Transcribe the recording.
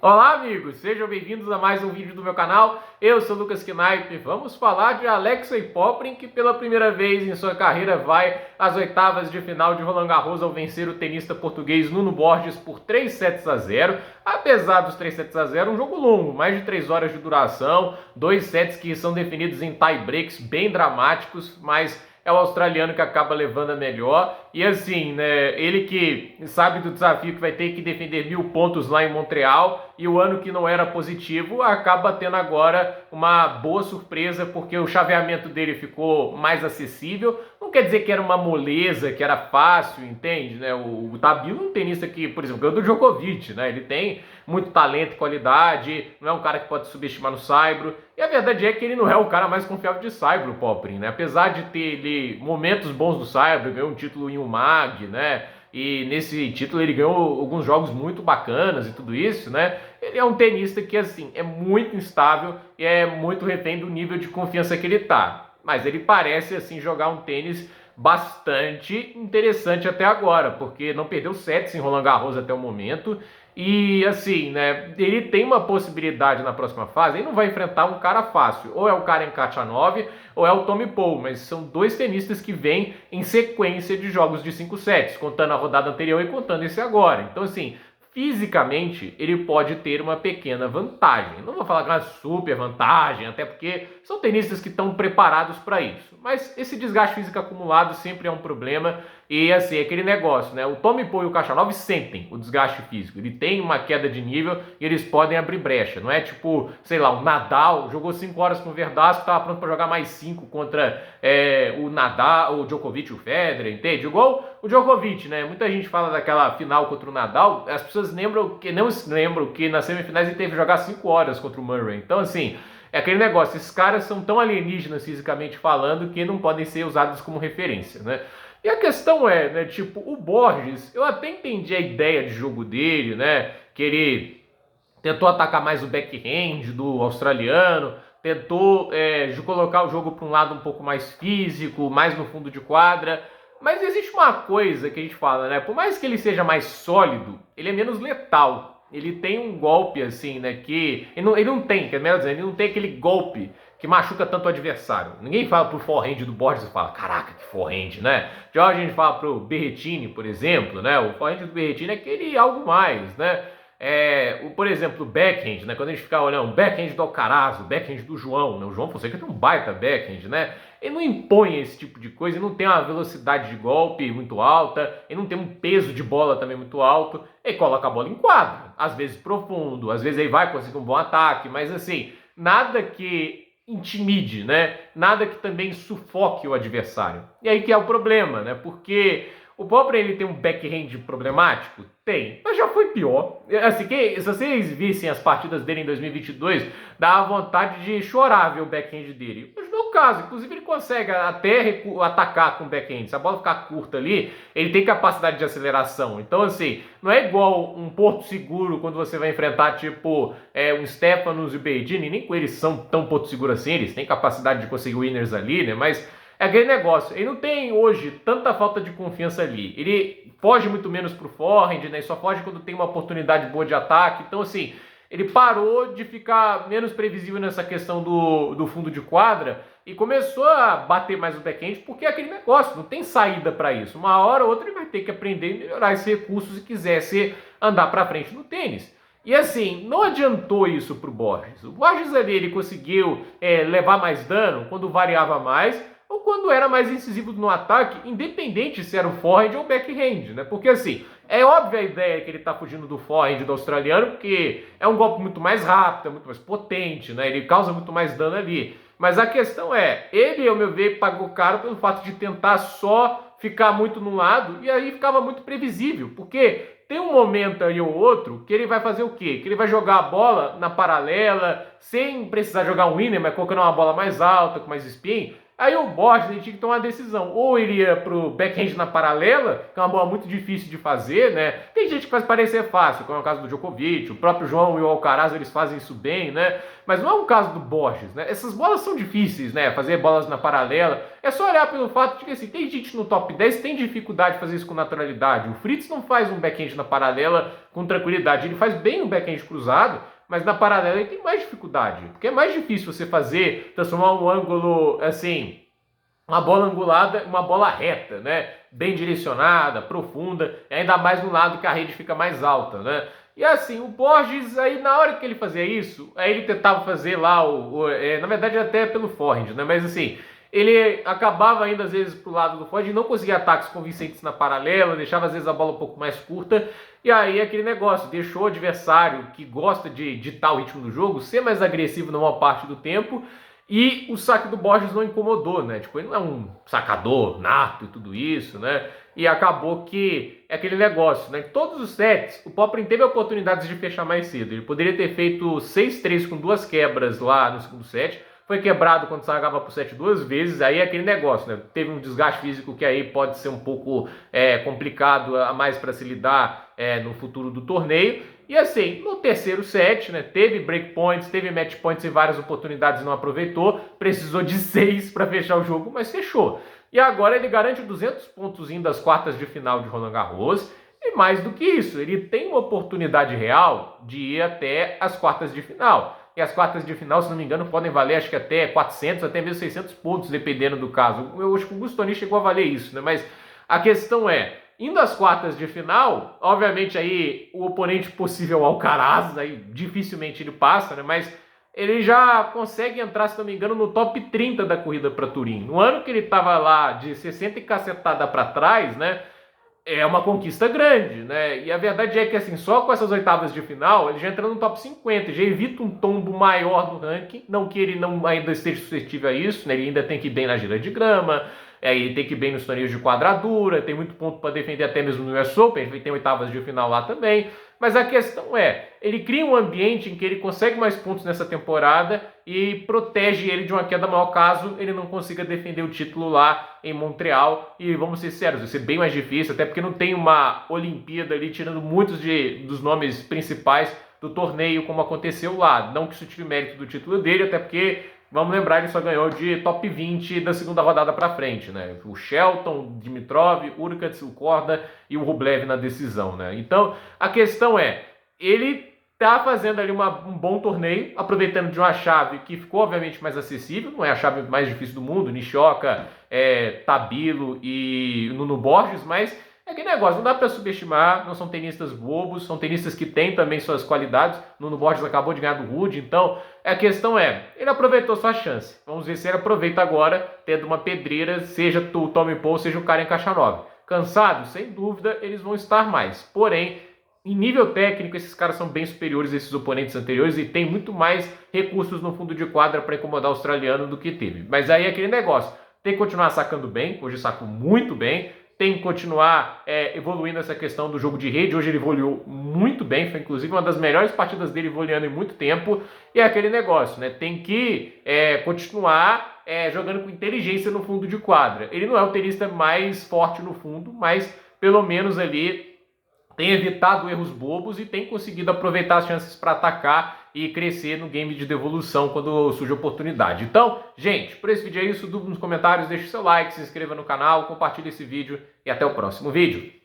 Olá, amigos! Sejam bem-vindos a mais um vídeo do meu canal. Eu sou Lucas Knipe. Vamos falar de Alexei Popyrin, que pela primeira vez em sua carreira vai às oitavas de final de Roland Garros ao vencer o tenista português Nuno Borges por 3-0. Apesar dos 3-0, um jogo longo, mais de 3 horas de duração, 2 sets que são definidos em tie-breaks bem dramáticos, mas é o australiano que acaba levando a melhor. E assim, né, ele que sabe do desafio que vai ter que defender 1000 pontos lá em Montreal, e o ano que não era positivo, acaba tendo agora uma boa surpresa, porque o chaveamento dele ficou mais acessível. Não quer dizer que era uma moleza, que era fácil, entende? Né? O Tabilo é um tenista que, por exemplo, ganhou do Djokovic, né? Ele tem muito talento e qualidade, não é um cara que pode subestimar no saibro. E a verdade é que ele não é o cara mais confiável de saibro, o Popyrin, né? Apesar de ter ele momentos bons do saibro, ganhou um título em UMAG, né? E nesse título ele ganhou alguns jogos muito bacanas e tudo isso, né? Ele é um tenista que, assim, é muito instável e é muito refém do nível de confiança que ele tá. Mas ele parece, assim, jogar um tênis bastante interessante até agora, porque não perdeu sets em Roland Garros até o momento. E assim, né, ele tem uma possibilidade na próxima fase. Ele não vai enfrentar um cara fácil, ou é o Karen Khachanov ou é o Tommy Paul, mas são dois tenistas que vêm em sequência de jogos de 5 sets, contando a rodada anterior e contando esse agora. Então assim, fisicamente ele pode ter uma pequena vantagem. Não vou falar que é uma super vantagem, até porque são tenistas que estão preparados para isso. Mas esse desgaste físico acumulado sempre é um problema. E assim, aquele negócio, né? O Tommy Paul e o Khachanov sentem o desgaste físico. Ele tem uma queda de nível e eles podem abrir brecha. Não é tipo, sei lá, o Nadal jogou 5 horas com o Verdasco, estava pronto para jogar mais 5 contra o Nadal, o Djokovic, o Federer, entende? Igual o Djokovic, né? Muita gente fala daquela final contra o Nadal, as pessoas não se lembram que nas semifinais ele teve que jogar 5 horas contra o Murray. Então, assim, é aquele negócio, esses caras são tão alienígenas fisicamente falando que não podem ser usados como referência, né? E a questão é, né, tipo, o Borges, eu até entendi a ideia de jogo dele, né, que ele tentou atacar mais o backhand do australiano, tentou colocar o jogo para um lado um pouco mais físico, mais no fundo de quadra, mas existe uma coisa que a gente fala, né, por mais que ele seja mais sólido, ele é menos letal. Ele tem um golpe, assim, né, que... Ele não tem, quer dizer, ele não tem aquele golpe que machuca tanto o adversário. Ninguém fala pro forehand do Borges e fala, caraca, que forehand, né? Já a gente fala pro Berrettini, por exemplo, né? O forehand do Berrettini é aquele algo mais, né? Por exemplo, o backhand, né? Quando a gente fica olhando o backhand do Alcaraz, o backhand do João, né? O João Fonseca tem um baita backhand, né? Ele não impõe esse tipo de coisa, ele não tem uma velocidade de golpe muito alta, ele não tem um peso de bola também muito alto, ele coloca a bola em quadra, às vezes profundo, às vezes ele vai conseguir um bom ataque, mas assim, nada que intimide, né? Nada que também sufoque o adversário. E aí que é o problema, né? Porque o Popyrin, ele tem um backhand problemático? Tem, mas já foi pior. Assim, se vocês vissem as partidas dele em 2022, dá vontade de chorar ver o backhand dele. Mas não é o caso, inclusive ele consegue até atacar com o backhand. Se a bola ficar curta ali, ele tem capacidade de aceleração. Então, assim, não é igual um porto seguro quando você vai enfrentar, tipo, um Stefanos e o Berrettini, nem com eles são tão porto seguro assim, eles têm capacidade de conseguir winners ali, né? Mas é aquele negócio, ele não tem hoje tanta falta de confiança ali. Ele foge muito menos pro forehand, né? Ele só foge quando tem uma oportunidade boa de ataque. Então, assim, ele parou de ficar menos previsível nessa questão do fundo de quadra e começou a bater mais o backhand, porque é aquele negócio, não tem saída para isso. Uma hora ou outra ele vai ter que aprender a melhorar esses recursos se quisesse andar para frente no tênis. E assim, não adiantou isso pro Borges. O Borges ali, ele conseguiu levar mais dano quando variava mais, ou quando era mais incisivo no ataque, independente se era o forehand ou o backhand, né? Porque assim, é óbvia a ideia que ele tá fugindo do forehand do australiano, porque é um golpe muito mais rápido, é muito mais potente, né? Ele causa muito mais dano ali. Mas a questão é, ele, ao meu ver, pagou caro pelo fato de tentar só ficar muito num lado, e aí ficava muito previsível, porque tem um momento aí ou outro que ele vai fazer o quê? Que ele vai jogar a bola na paralela, sem precisar jogar um winner, mas colocando uma bola mais alta, com mais spin. Aí o Borges tinha que tomar uma decisão. Ou ele ia pro backhand na paralela, que é uma bola muito difícil de fazer, né? Tem gente que faz parecer fácil, como é o caso do Djokovic, o próprio João e o Alcaraz, eles fazem isso bem, né? Mas não é o caso do Borges, né? Essas bolas são difíceis, né? Fazer bolas na paralela. É só olhar pelo fato de que, assim, tem gente no top 10 que tem dificuldade de fazer isso com naturalidade. O Fritz não faz um backhand na paralela com tranquilidade. Ele faz bem um backhand cruzado, mas na paralela ele tem mais dificuldade, porque é mais difícil você transformar um ângulo, assim, uma bola angulada, uma bola reta, né? Bem direcionada, profunda, e ainda mais no lado que a rede fica mais alta, né? E assim, o Borges, aí na hora que ele fazia isso, aí ele tentava fazer lá, na verdade até pelo forehand, né? Mas assim, ele acabava indo às vezes pro lado do forehand e não conseguia ataques convincentes na paralela, deixava às vezes a bola um pouco mais curta, e aí aquele negócio, deixou o adversário que gosta de ditar o ritmo do jogo ser mais agressivo na maior parte do tempo. E o saque do Borges não incomodou, né? Tipo, ele não é um sacador nato e tudo isso, né? E acabou que é aquele negócio, né? Em todos os sets, o Popyrin teve oportunidades de fechar mais cedo. Ele poderia ter feito 6-3 com 2 quebras lá no segundo set. Foi quebrado quando sargava pro set 2 vezes. Aí é aquele negócio, né? Teve um desgaste físico que aí pode ser um pouco complicado a mais para se lidar no futuro do torneio. E assim, no terceiro set, né, teve breakpoints, teve match points e várias oportunidades e não aproveitou. Precisou de 6 para fechar o jogo, mas fechou. E agora ele garante 200 pontos indo às quartas de final de Roland Garros. E mais do que isso, ele tem uma oportunidade real de ir até as quartas de final. E as quartas de final, se não me engano, podem valer acho que até 400, até mesmo 600 pontos, dependendo do caso. Eu acho que o Gustoni chegou a valer isso, né? Mas a questão é, indo às quartas de final, obviamente aí o oponente possível é o Alcaraz, aí dificilmente ele passa, né? Mas ele já consegue entrar, se não me engano, no top 30 da corrida para Turim. No ano que ele estava lá de 60 e cacetada para trás, né? É uma conquista grande, né? E a verdade é que, assim, só com essas oitavas de final, ele já entra no top 50, já evita um tombo maior no ranking, não que ele não ainda esteja suscetível a isso, né? Ele ainda tem que ir bem na gira de grama, ele tem que ir bem nos torneios de quadradura, tem muito ponto para defender até mesmo no US Open, ele tem oitavas de final lá também. Mas a questão é, ele cria um ambiente em que ele consegue mais pontos nessa temporada e protege ele de uma queda maior caso ele não consiga defender o título lá em Montreal. E vamos ser sérios, vai ser bem mais difícil, até porque não tem uma Olimpíada ali tirando muitos dos nomes principais do torneio como aconteceu lá. Não que isso tire mérito do título dele, até porque, vamos lembrar, ele só ganhou de top 20 da segunda rodada para frente, né? O Shelton, Dimitrov, Urkats, o Korda e o Rublev na decisão, né? Então, a questão é, ele tá fazendo ali um bom torneio, aproveitando de uma chave que ficou obviamente mais acessível, não é a chave mais difícil do mundo, Nishioka, Tabilo e Nuno Borges, mas é aquele negócio, não dá para subestimar, não são tenistas bobos, são tenistas que têm também suas qualidades. Nuno Borges acabou de ganhar do Ruud, então a questão é, ele aproveitou sua chance. Vamos ver se ele aproveita agora, tendo uma pedreira, seja o Tommy Paul, seja o Karen Khachanov. Cansados? Sem dúvida, eles vão estar mais. Porém, em nível técnico, esses caras são bem superiores a esses oponentes anteriores e tem muito mais recursos no fundo de quadra para incomodar o australiano do que teve. Mas aí é aquele negócio, tem que continuar sacando bem, hoje sacou muito bem, tem que continuar evoluindo essa questão do jogo de rede. Hoje ele voleou muito bem, foi inclusive uma das melhores partidas dele voleando em muito tempo. E é aquele negócio, né? Tem que continuar jogando com inteligência no fundo de quadra. Ele não é o tenista mais forte no fundo, mas pelo menos ali tem evitado erros bobos e tem conseguido aproveitar as chances para atacar e crescer no game de devolução quando surge oportunidade. Então, gente, por esse vídeo é isso. Dúvida nos comentários, deixe seu like, se inscreva no canal, compartilhe esse vídeo e até o próximo vídeo.